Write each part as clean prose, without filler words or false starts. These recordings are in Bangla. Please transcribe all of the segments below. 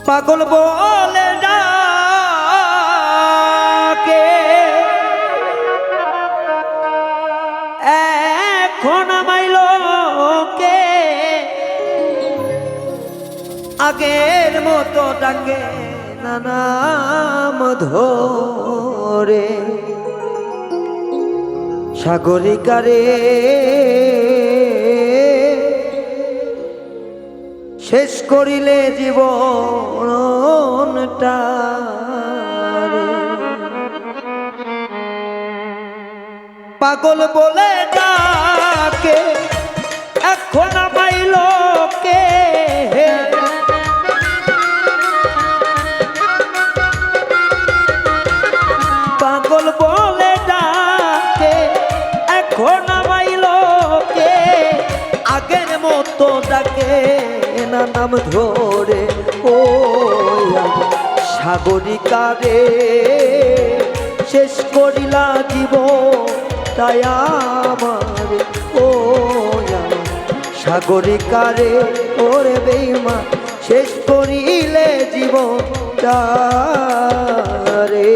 পাগল বলে ডাকে এখন আমায় লোকে আগের মতো ডাকে না নাম ধরে সাগরিকারে শেষ করিলে জীবনটা পাগল বলে ডাকে এখন আমায় লোকে পাগল বলে ডাকে এখন আমায় লোকে আগের মতো ডাকে না নাম ধরে ও সাগরিকারে শেষ করিলা জীবন তাই আমার ও সাগরিকারে ওরে বেঈমান শেষ করিলে জীবনটা রে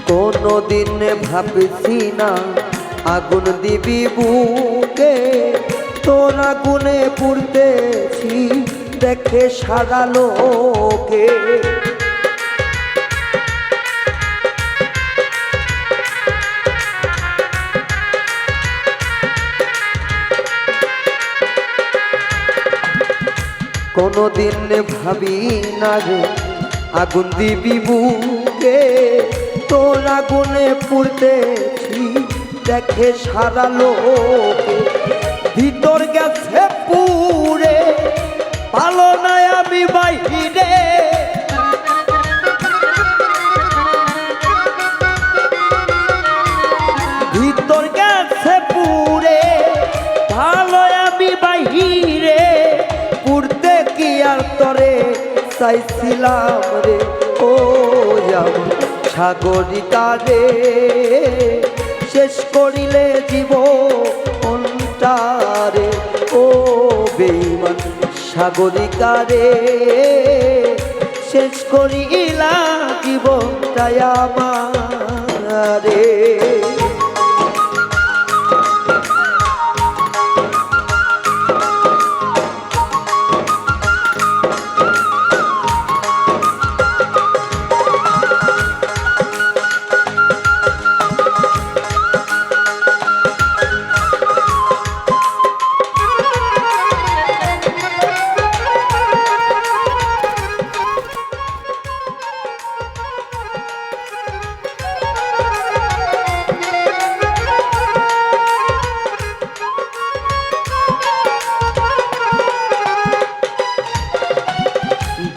কোনদিন ভাবছি না আগুন দিবি বুকে তোর আগুনে পুড়তেছি দেখে সারা লোকে কোনদিন ভাবি না রে আগুন দিবি বুকে তোর আগুনে পুড়তেছি দেখে সারা লোকে ভিতর গেছে পুরে পালো না আমি বাইরে ভিতর গেছে পুরে ভালো আমি বাইরে পুড়তে কি আর তরে চাইছিলাম রে ও সাগরিকারে শেষ করিলে জীবনটারে ও বেঈমান সাগরিকারে শেষ করিলা জীবনটাই আমারে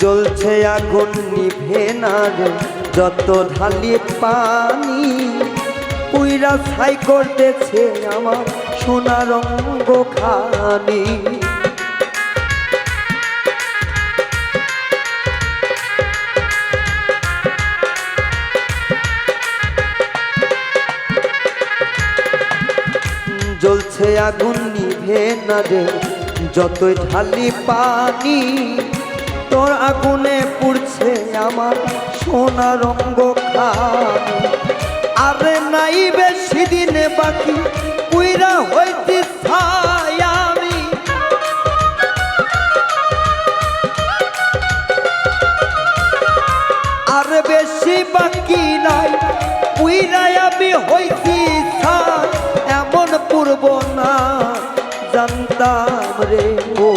জ্বলছে আগুন নিভে না রে যত ঢালি পানি পুইরা ছাই করতেছে আমার সোনা রঙ্গ খানি জ্বলছে আগুন নিভে না রে যতই ঢালি পানি তোর আগুনে পুড়ছে আমার সোনা রঙ্গ খানি আরে নাই বেশি দিনে বাকি পুইরা হইতে ছাই আমি আর বেশি বাকি নাই পুইরা আমি হইতে ছাই এমন পূর্ব না জানতাম রে ও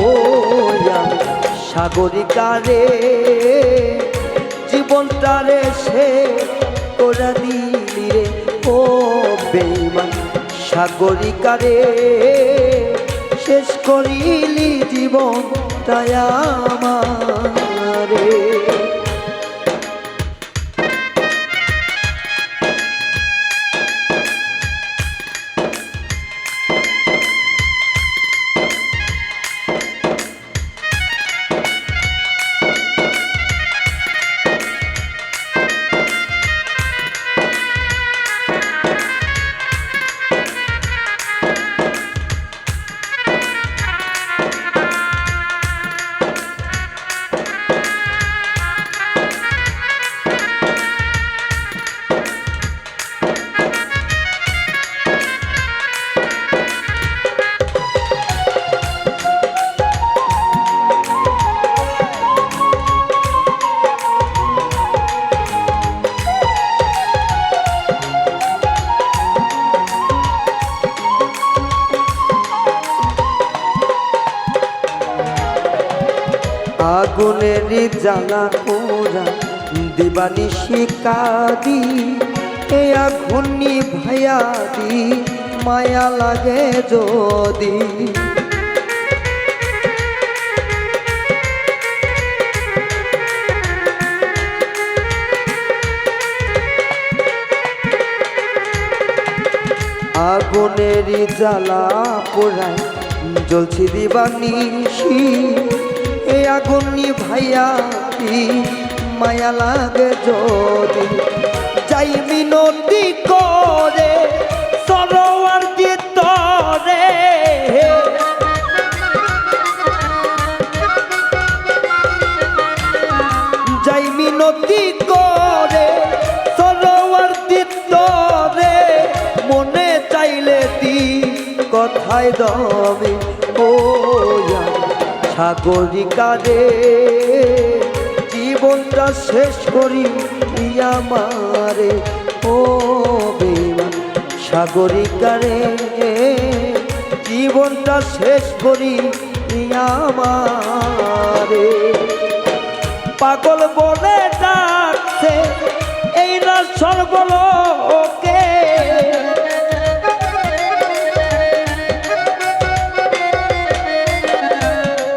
সাগরিকারে জীবনটারে সে কোরা দিলি রে ও বেঈমান সাগরিকারে শেষ করিলি জীবন তাই আমারে আগুনের জ্বালা পোড়া দিবানিশি কাঁদি এ আগুন নিভাইয়া দি মায়া লাগে যদি আগুনের জ্বালা পোড়ায় জ্বলছি দিবানিশি এ আগুন নিভাইয়া মায়া লাগে যদি যাই মিনতি করে সরোয়ার ভিতরে যাই মিনতি করে সরোয়ার ভিতরে মনে চাইলে দি কথায় দবে ও সাগরিকারে জীবনটা শেষ করি আমারে ও বেঈমান সাগরিকারে জীবনটা শেষ করি আমারে পাগল বলে ডাকছে এই না সর্বলোকে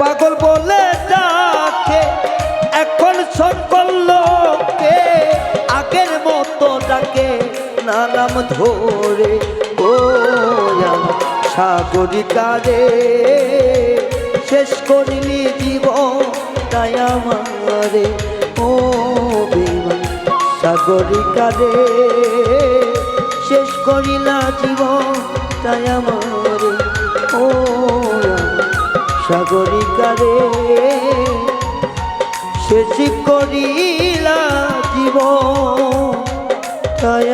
পাগল বলে ডাকে এখন সকল লোকে আগের মতো ডাকে না নাম ধরে ও সাগরিকারে শেষ করিলি জীবন তাই আমারে ও বেঈমান সাগরিকারে শেষ করিলা জীবন তাই আমারে ও সাগরিকারে শেষ করিলা জীবন তাই